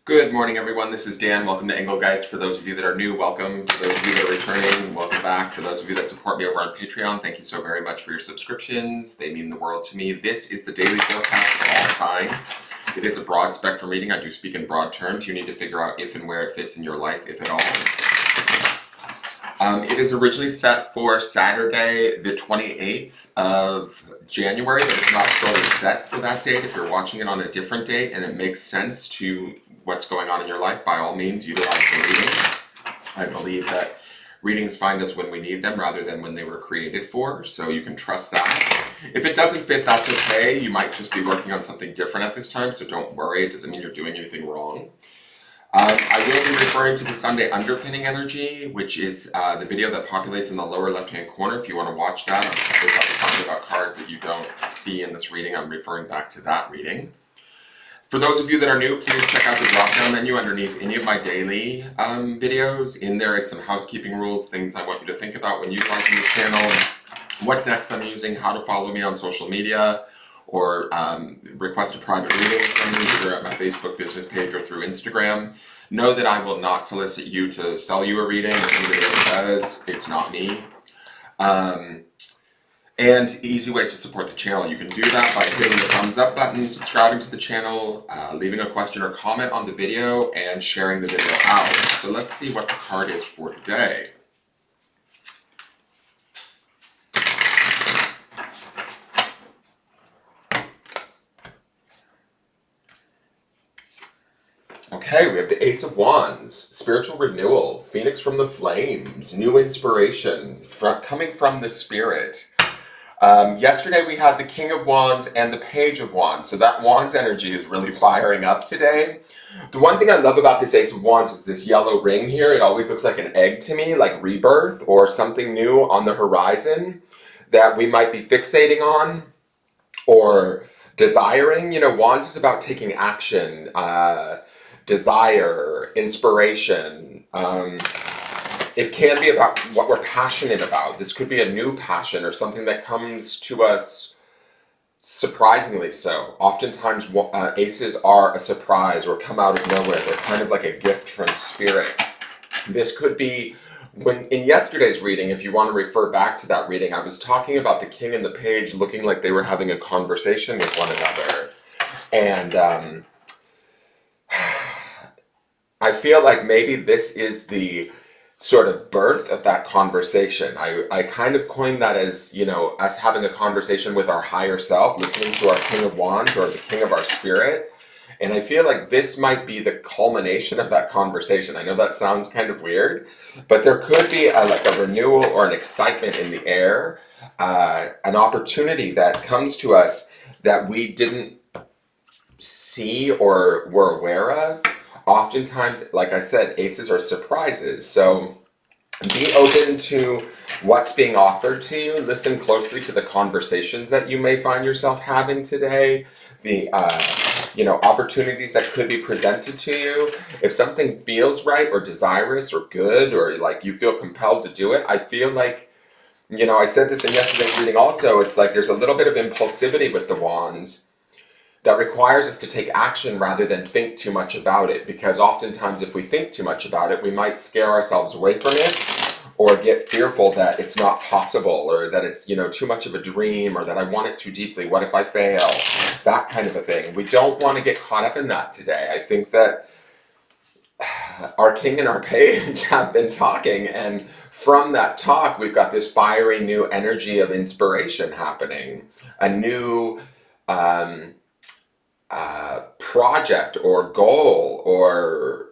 Good morning, everyone. This is Dan. Welcome to Engelgeist. For those of you that are new, welcome. For those of you that are returning, welcome back. For those of you that support me over on Patreon, thank you so very much for your subscriptions. They mean the world to me. This is the daily forecast for all signs. It is a broad spectrum reading. I do speak in broad terms. You need to figure out if and where it fits in your life, if at all. It is originally set for Saturday, the 28th of January, but it's not totally set for that date. If you're watching it on a different date and it makes sense to what's going on in your life, by all means, utilize the reading. I believe that readings find us when we need them rather than when they were created for, so you can trust that. If it doesn't fit, that's okay. You might just be working on something different at this time, so don't worry. It doesn't mean you're doing anything wrong. I will be referring to the Sunday underpinning energy, which is the video that populates in the lower left-hand corner. If you want to watch that, I'm talking about cards that you don't see in this reading. I'm referring back to that reading. For those of you that are new, please check out the drop-down menu underneath any of my daily videos. In there is some housekeeping rules, things I want you to think about when utilizing the channel, what decks I'm using, how to follow me on social media, or request a private reading from me, either at my Facebook business page or through Instagram. Know that I will not solicit you to sell you a reading. If anybody ever does, it's not me. And easy ways to support the channel. You can do that by hitting the thumbs up button, subscribing to the channel, leaving a question or comment on the video, and sharing the video out. So let's see what the card is for today. Okay, we have the Ace of Wands, spiritual renewal, Phoenix from the flames, new inspiration, coming from the spirit. Yesterday we had the King of Wands and the Page of Wands, so that Wands energy is really firing up today. The one thing I love about this Ace of Wands is this yellow ring here. It always looks like an egg to me, like rebirth or something new on the horizon that we might be fixating on or desiring. You know, Wands is about taking action, desire, inspiration. It can be about what we're passionate about. This could be a new passion or something that comes to us surprisingly so. Oftentimes, aces are a surprise or come out of nowhere. They're kind of like a gift from spirit. This could be, when in yesterday's reading, if you want to refer back to that reading, I was talking about the king and the page looking like they were having a conversation with one another. And I feel like maybe this is the sort of birth of that conversation. I kind of coined that as, you know, us having a conversation with our higher self, listening to our King of Wands or the King of our spirit. And I feel like this might be the culmination of that conversation. I know that sounds kind of weird, but there could be like a renewal or an excitement in the air, an opportunity that comes to us that we didn't see or were aware of. Oftentimes, like I said, aces are surprises, so be open to what's being offered to you. Listen closely to the conversations that you may find yourself having today, the opportunities that could be presented to you. If something feels right or desirous or good or like you feel compelled to do it, I feel like, you know, I said this in yesterday's reading also, it's like there's a little bit of impulsivity with the wands that requires us to take action rather than think too much about it, because oftentimes if we think too much about it, we might scare ourselves away from it or get fearful that it's not possible or that it's, you know, too much of a dream or that I want it too deeply. What if I fail? That kind of a thing. We don't want to get caught up in that today. I think that our king and our page have been talking, and from that talk, we've got this fiery new energy of inspiration happening, a new project or goal or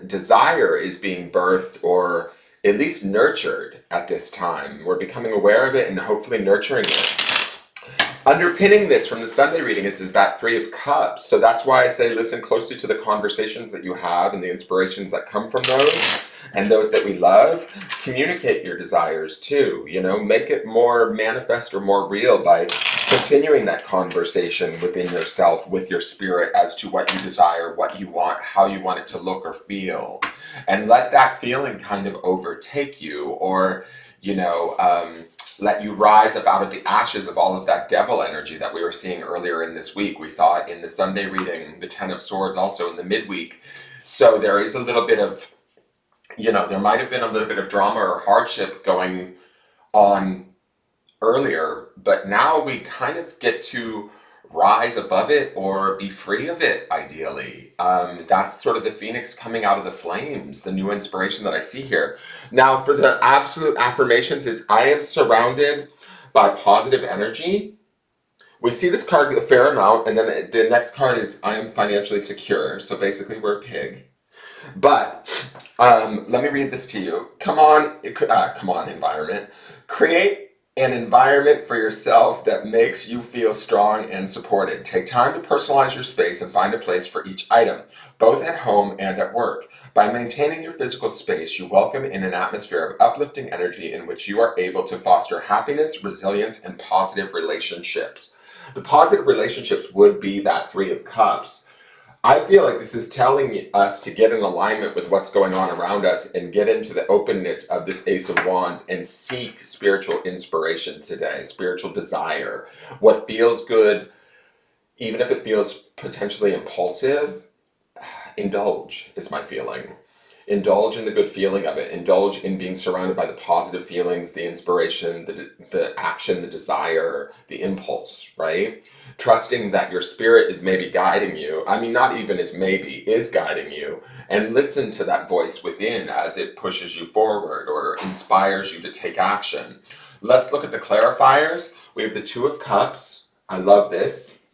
desire is being birthed or at least nurtured at this time. We're becoming aware of it and hopefully nurturing it. Underpinning this from the Sunday reading is that Three of Cups. So that's why I say listen closely to the conversations that you have and the inspirations that come from those and those that we love. Communicate your desires too, you know, make it more manifest or more real by continuing that conversation within yourself, with your spirit as to what you desire, what you want, how you want it to look or feel. And let that feeling kind of overtake you or, you know, let you rise up out of the ashes of all of that devil energy that we were seeing earlier in this week. We saw it in the Sunday reading, the Ten of Swords, also in the midweek. So there is a little bit of, there might have been a little bit of drama or hardship going on earlier, but now we kind of get to rise above it or be free of it, ideally. That's sort of the phoenix coming out of the flames, the new inspiration that I see here. Now, for the absolute affirmations, I am surrounded by positive energy. We see this card a fair amount, and then the next card is I am financially secure. So basically, we're a pig. But let me read this to you. Come on, environment. Create an environment for yourself that makes you feel strong and supported. Take time to personalize your space and find a place for each item, both at home and at work. By maintaining your physical space, you welcome in an atmosphere of uplifting energy in which you are able to foster happiness, resilience, and positive relationships. The positive relationships would be that Three of Cups. I feel like this is telling us to get in alignment with what's going on around us and get into the openness of this Ace of Wands and seek spiritual inspiration today, spiritual desire. What feels good, even if it feels potentially impulsive, indulge is my feeling. Indulge in the good feeling of it. Indulge in being surrounded by the positive feelings, the inspiration, the action, the desire, the impulse, right? Trusting that your spirit is maybe guiding you. I mean, not even as maybe, is guiding you. And listen to that voice within as it pushes you forward or inspires you to take action. Let's look at the clarifiers. We have the Two of Cups. I love this.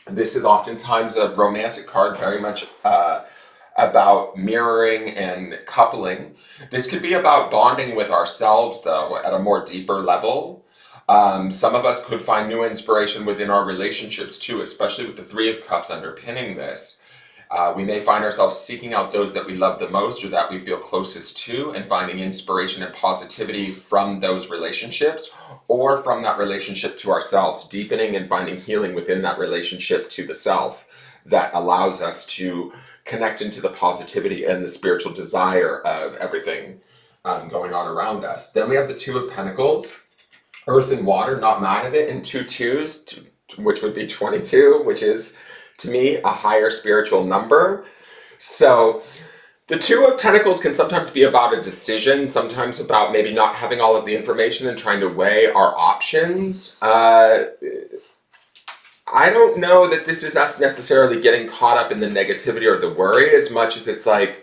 This is oftentimes a romantic card, very much about mirroring and coupling. This could be about bonding with ourselves, though, at a more deeper level. Some of us could find new inspiration within our relationships, too, especially with the Three of Cups underpinning this. We may find ourselves seeking out those that we love the most or that we feel closest to and finding inspiration and positivity from those relationships or from that relationship to ourselves, deepening and finding healing within that relationship to the self that allows us to connect into the positivity and the spiritual desire of everything going on around us. Then we have the Two of Pentacles, Earth and Water, not mad at it, and two twos, which would be 22, which is, to me, a higher spiritual number. So the Two of Pentacles can sometimes be about a decision, sometimes about maybe not having all of the information and trying to weigh our options. I don't know that this is us necessarily getting caught up in the negativity or the worry as much as it's like,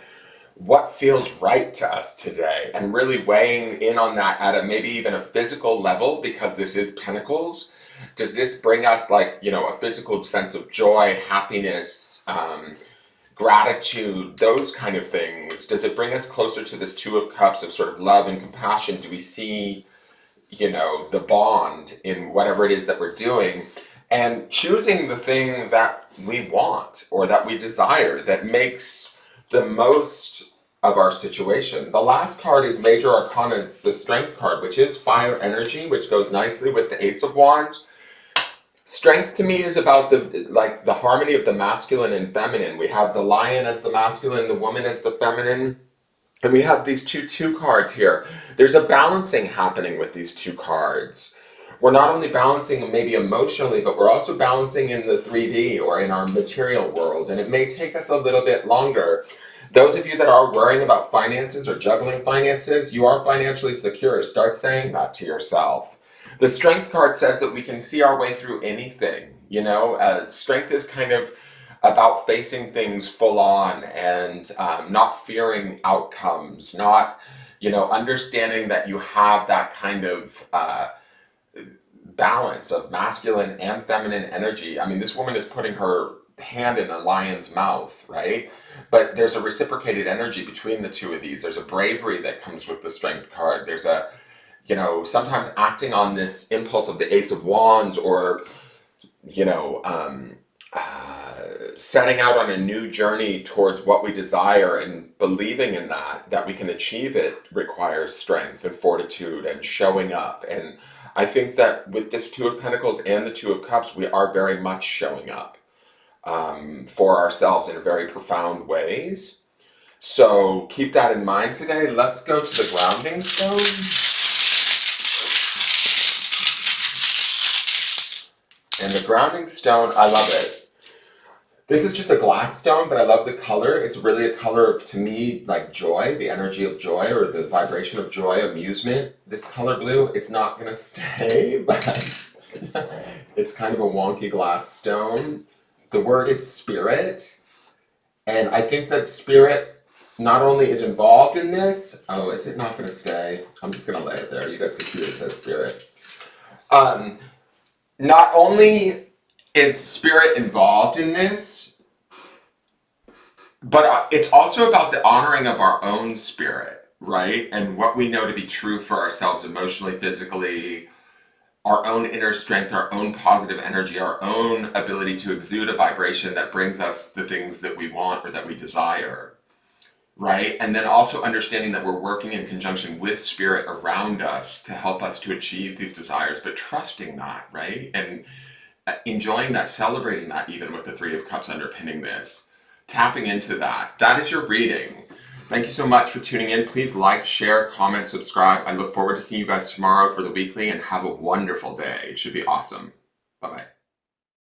what feels right to us today? And really weighing in on that at a maybe even a physical level, because this is Pentacles. Does this bring us a physical sense of joy, happiness, gratitude, those kind of things? Does it bring us closer to this Two of Cups of sort of love and compassion? Do we see, the bond in whatever it is that we're doing? And choosing the thing that we want or that we desire that makes the most of our situation. The last card is Major Arcana. It's the Strength card, which is fire energy, which goes nicely with the Ace of Wands. Strength to me is about the harmony of the masculine and feminine. We have the lion as the masculine, the woman as the feminine. And we have these two cards here. There's a balancing happening with these two cards. We're not only balancing maybe emotionally, but we're also balancing in the 3D or in our material world. And it may take us a little bit longer. Those of you that are worrying about finances or juggling finances, you are financially secure. Start saying that to yourself. The Strength card says that we can see our way through anything. Strength is kind of about facing things full on and not fearing outcomes, not, understanding that you have that kind of balance of masculine and feminine energy. I mean, this woman is putting her hand in a lion's mouth, right? But there's a reciprocated energy between the two of these. There's a bravery that comes with the Strength card. There's a, sometimes acting on this impulse of the Ace of Wands or, setting out on a new journey towards what we desire and believing in that we can achieve it requires strength and fortitude and showing up. And I think that with this Two of Pentacles and the Two of Cups, we are very much showing up for ourselves in very profound ways. So keep that in mind today. Let's go to the grounding stone. And the grounding stone, I love it. This is just a glass stone, but I love the color. It's really a color of, to me, like joy, the energy of joy or the vibration of joy, amusement. This color blue, it's not gonna stay, but it's kind of a wonky glass stone. The word is spirit, and I think that spirit not only is involved in this, oh, is it not gonna stay? I'm just gonna lay it there. You guys can see that it says spirit. Not only is spirit involved in this, but it's also about the honoring of our own spirit, right? And what we know to be true for ourselves emotionally, physically, our own inner strength, our own positive energy, our own ability to exude a vibration that brings us the things that we want or that we desire, right? And then also understanding that we're working in conjunction with spirit around us to help us to achieve these desires, but trusting that, right? And enjoying that, celebrating that, even with the Three of Cups underpinning this, tapping into that. That is your reading. Thank you so much for tuning in. Please like, share, comment, subscribe. I look forward to seeing you guys tomorrow for the weekly, and have a wonderful day. It should be awesome. Bye-bye.